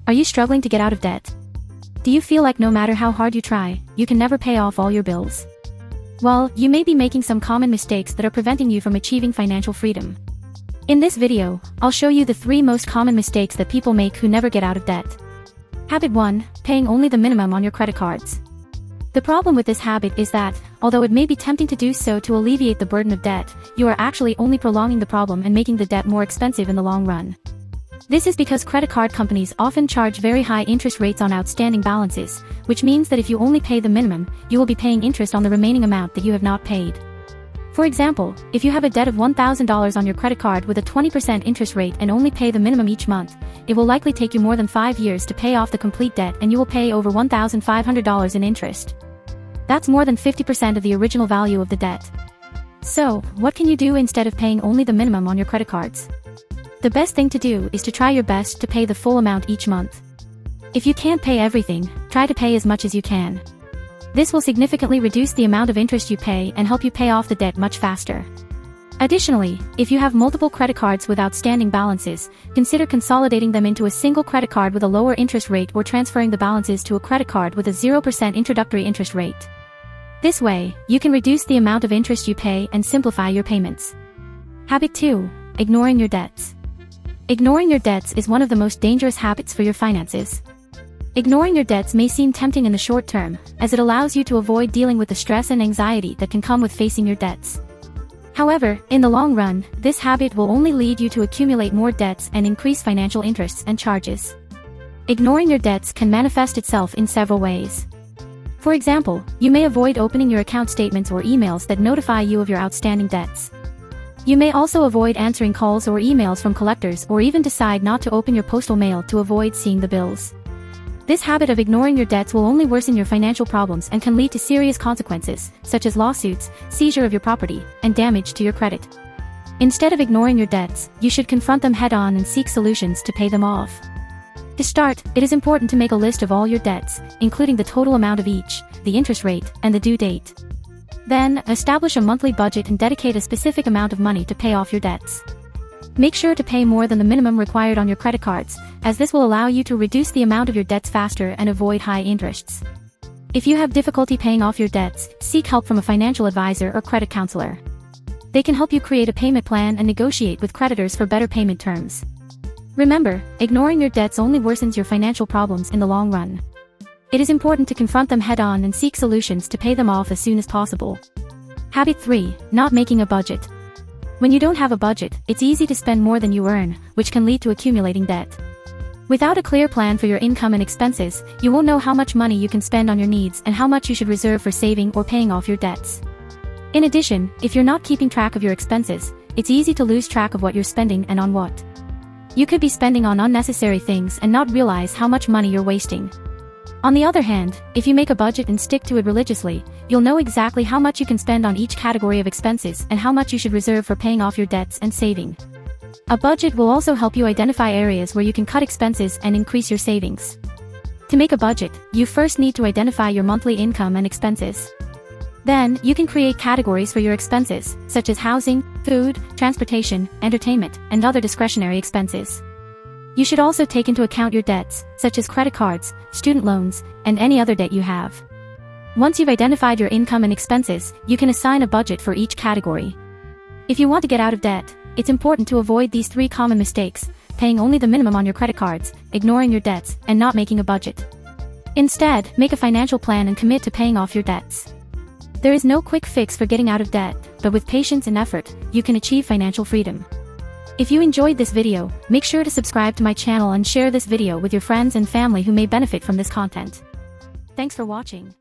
Are you struggling to get out of debt? Do you feel like no matter how hard you try, you can never pay off all your bills? Well, you may be making some common mistakes that are preventing you from achieving financial freedom. In this video, I'll show you the 3 most common mistakes that people make who never get out of debt. Habit 1. Paying only the minimum on your credit cards. The problem with this habit is that, although it may be tempting to do so to alleviate the burden of debt, you are actually only prolonging the problem and making the debt more expensive in the long run. This is because credit card companies often charge very high interest rates on outstanding balances, which means that if you only pay the minimum, you will be paying interest on the remaining amount that you have not paid. For example, if you have a debt of $1,000 on your credit card with a 20% interest rate and only pay the minimum each month, it will likely take you more than 5 years to pay off the complete debt, and you will pay over $1,500 in interest. That's more than 50% of the original value of the debt. So, what can you do instead of paying only the minimum on your credit cards? The best thing to do is to try your best to pay the full amount each month. If you can't pay everything, try to pay as much as you can. This will significantly reduce the amount of interest you pay and help you pay off the debt much faster. Additionally, if you have multiple credit cards with outstanding balances, consider consolidating them into a single credit card with a lower interest rate or transferring the balances to a credit card with a 0% introductory interest rate. This way, you can reduce the amount of interest you pay and simplify your payments. Habit 2. Ignoring your debts. Ignoring your debts is one of the most dangerous habits for your finances. Ignoring your debts may seem tempting in the short term, as it allows you to avoid dealing with the stress and anxiety that can come with facing your debts. However, in the long run, this habit will only lead you to accumulate more debts and increase financial interests and charges. Ignoring your debts can manifest itself in several ways. For example, you may avoid opening your account statements or emails that notify you of your outstanding debts. You may also avoid answering calls or emails from collectors, or even decide not to open your postal mail to avoid seeing the bills. This habit of ignoring your debts will only worsen your financial problems and can lead to serious consequences, such as lawsuits, seizure of your property, and damage to your credit. Instead of ignoring your debts, you should confront them head-on and seek solutions to pay them off. To start, it is important to make a list of all your debts, including the total amount of each, the interest rate, and the due date. Then, establish a monthly budget and dedicate a specific amount of money to pay off your debts. Make sure to pay more than the minimum required on your credit cards, as this will allow you to reduce the amount of your debts faster and avoid high interests. If you have difficulty paying off your debts, seek help from a financial advisor or credit counselor. They can help you create a payment plan and negotiate with creditors for better payment terms. Remember, ignoring your debts only worsens your financial problems in the long run. It is important to confront them head-on and seek solutions to pay them off as soon as possible. Habit 3. Not making a budget. When you don't have a budget, it's easy to spend more than you earn, which can lead to accumulating debt. Without a clear plan for your income and expenses, you won't know how much money you can spend on your needs and how much you should reserve for saving or paying off your debts. In addition, if you're not keeping track of your expenses, it's easy to lose track of what you're spending and on what. You could be spending on unnecessary things and not realize how much money you're wasting. On the other hand, if you make a budget and stick to it religiously, you'll know exactly how much you can spend on each category of expenses and how much you should reserve for paying off your debts and saving. A budget will also help you identify areas where you can cut expenses and increase your savings. To make a budget, you first need to identify your monthly income and expenses. Then, you can create categories for your expenses, such as housing, food, transportation, entertainment, and other discretionary expenses. You should also take into account your debts, such as credit cards, student loans, and any other debt you have. Once you've identified your income and expenses, you can assign a budget for each category. If you want to get out of debt, it's important to avoid these 3 common mistakes: paying only the minimum on your credit cards, ignoring your debts, and not making a budget. Instead, make a financial plan and commit to paying off your debts. There is no quick fix for getting out of debt, but with patience and effort, you can achieve financial freedom. If you enjoyed this video, make sure to subscribe to my channel and share this video with your friends and family who may benefit from this content. Thanks for watching.